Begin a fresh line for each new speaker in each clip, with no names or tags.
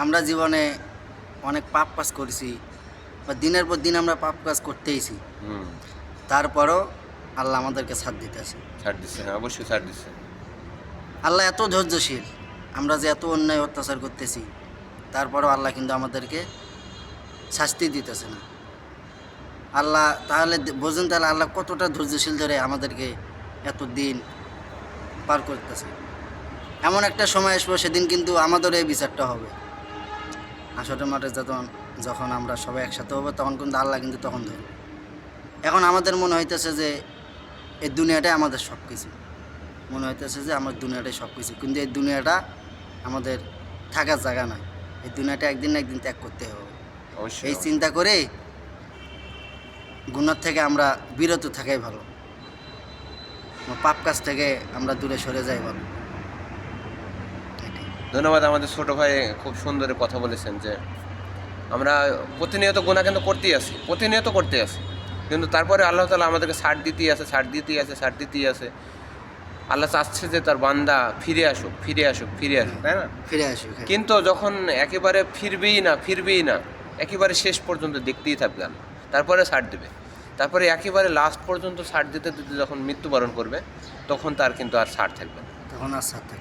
আমরা জীবনে অনেক পাপ কাজ করেছি বা দিনের পর দিন আমরা পাপ কাজ করতেইছি,
হুম,
তারপরও আল্লাহ আমাদেরকে ছাড় দিতেছে।
ছাড় দিচ্ছে, হ্যাঁ অবশ্যই ছাড় দিচ্ছে।
আল্লাহ এত ধৈর্যশীল, আমরা যে এত অন্যায় অত্যাচার করতেছি তারপরও আল্লাহ কিন্তু আমাদেরকে শাস্তি দিতেছে না। আল্লাহ তাহলে বোঝেন, তাহলে আল্লাহ কতটা ধৈর্যশীল ধরে আমাদেরকে এত দিন পার করতেছে। এমন একটা সময় আসবো, সেদিন কিন্তু আমাদেরও এই বিচারটা হবে। হাসরের মাঠে যখন আমরা সবাই একসাথে হবো, তখন কিন্তু আল্লাহ কিন্তু তখন ধরবে। এখন আমাদের মনে হইতেছে যে এই দুনিয়াটাই আমাদের সব কিছু, মনে হইতেছে যে আমার দুনিয়াটাই সব কিছু, কিন্তু এই দুনিয়াটা আমাদের থাকার জায়গা নয়। এই দুনিয়াটা একদিন না একদিন ত্যাগ করতে হবে।
অবশ্যই
এই
অবশ্যই।
চিন্তা করে গুনার থেকে আমরা বিরত থাকাই ভালো, পাপ কাজ থেকে আমরা দূরে সরে যাই ভালো।
ধন্যবাদ। আমাদের ছোট ভাই খুব সুন্দর কথা বলেছেন যে আমরা প্রতিনিয়ত গুনাহ কিন্তু করতেই আছি, প্রতিনিয়ত করতে আছি, কিন্তু তারপরে আল্লাহ তাআলা আমাদেরকে ছাড় দিতেই আছে, ছাড় দিতেই আছে, ছাড় দিতেই আছে। আল্লাহ চাচ্ছে যে তার বান্দা ফিরে আসুক, ফিরে আসুক, ফিরে আসুক, তাই না?
ফিরে আসুক, হ্যাঁ।
কিন্তু যখন একেবারে ফিরবেই না, একেবারে শেষ পর্যন্ত দেখতেই থাকবে আল্লাহ, তারপরে ছাড় দেবে। তারপরে একেবারে লাস্ট পর্যন্ত ছাড় দিতে দিতে যখন মৃত্যুবরণ করবে, তখন তার কিন্তু আর ছাড় থাকবে না।
তখন আর সাথে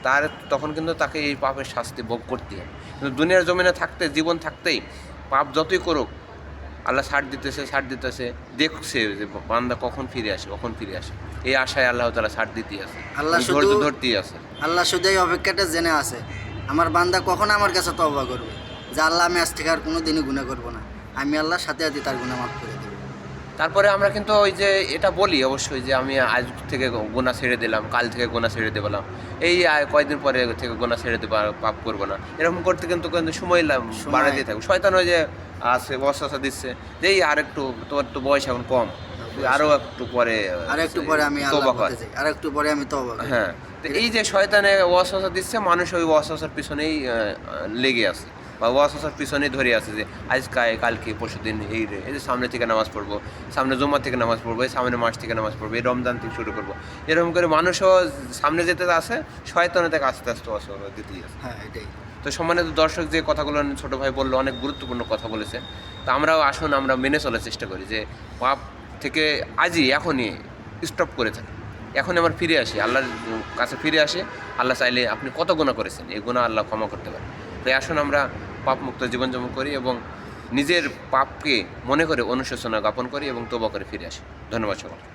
তখন কিন্তু তাকে এই পাপের শাস্তি ভোগ করতে হবে। কিন্তু দুনিয়ার জমিনে থাকতে, জীবন থাকতেই পাপ যতই করুক, আল্লাহ ছাড় দিতেছে, দেখছে যে বান্দা কখন ফিরে আসে, কখন ফিরে আসে। এই আশায় আল্লাহ তাআলা ছাড় দিতেই আছে,
আল্লাহ
ধৈর্য
শুধু
ধরতেই আছে।
আল্লাহ শুধু এই অপেক্ষাটা জেনে আছে, আমার বান্দা কখন আমার কাছে তওবা করবে, যে আল্লাহ আমি আজ থেকে আর কোনো দিনই গুনাহ করবো না, আমি আল্লাহর সাথে সাথে তার গুনাহ মাফ করে দেবো।
তারপরে আমরা কিন্তু ওই যে এটা বলি অবশ্যই যে আমি আজ থেকে গোনা ছেড়ে দিলাম, কাল থেকে গোনা ছেড়ে দিলাম, এই কয়েকদিন পরে থেকে গোনা ছেড়ে দেবো, আর পাপ করবো না, এরকম করতে কিন্তু কিন্তু সময় বাড়াতেই থাকবে। শয়তান ওই যে আছে ওয়াসওয়াসা দিচ্ছে যে এই আর একটু, তোর তো বয়স এখন কম, আরও একটু পরে
আমি
তওবা
আল্লাহর
কর।
পথে যাই, আর একটু পরে আমি তওবা করি।
হ্যাঁ, তো এই যে শয়তানে ওয়াসওয়াসা দিচ্ছে, মানুষ ওই ওয়াসওয়াসার পিছনেই লেগে আছে, বা ওয়াসওয়াসার পিছনেই ধরে আছে যে আজ কালকে পরশুদিন এই যে সামনে থেকে নামাজ পড়বো, সামনে জুম্মা থেকে নামাজ পড়বো, এই সামনে মাস থেকে নামাজ পড়বো, এই রমজান থেকে শুরু করবো, এরকম করে মানুষও সামনে যেতে আছে, শয়তানে থেকে আস্তে আস্তে ওয়াসওয়াসা দিতেই আছে।
হ্যাঁ, এটাই।
তো সম্মানিত দর্শক, যে কথাগুলো ছোটো ভাই বললো অনেক গুরুত্বপূর্ণ কথা বলেছে। তো আমরাও আসুন আমরা মেনে চলার চেষ্টা করি যে পাপ থেকে এখনই স্টপ করে থাকি, এখন আমার ফিরে আসি, আল্লাহর কাছে ফিরে আসে। আল্লাহ চাইলে আপনি কত গুনাহ করেছেন, এই গুনাহ আল্লাহ ক্ষমা করতে পারে। তাই আসুন আমরা পাপমুক্ত জীবনযাপন করি এবং নিজের পাপকে মনে করে অনুশোচনা জ্ঞাপন করি এবং তওবা করে ফিরে আসি। ধন্যবাদ সকলকে।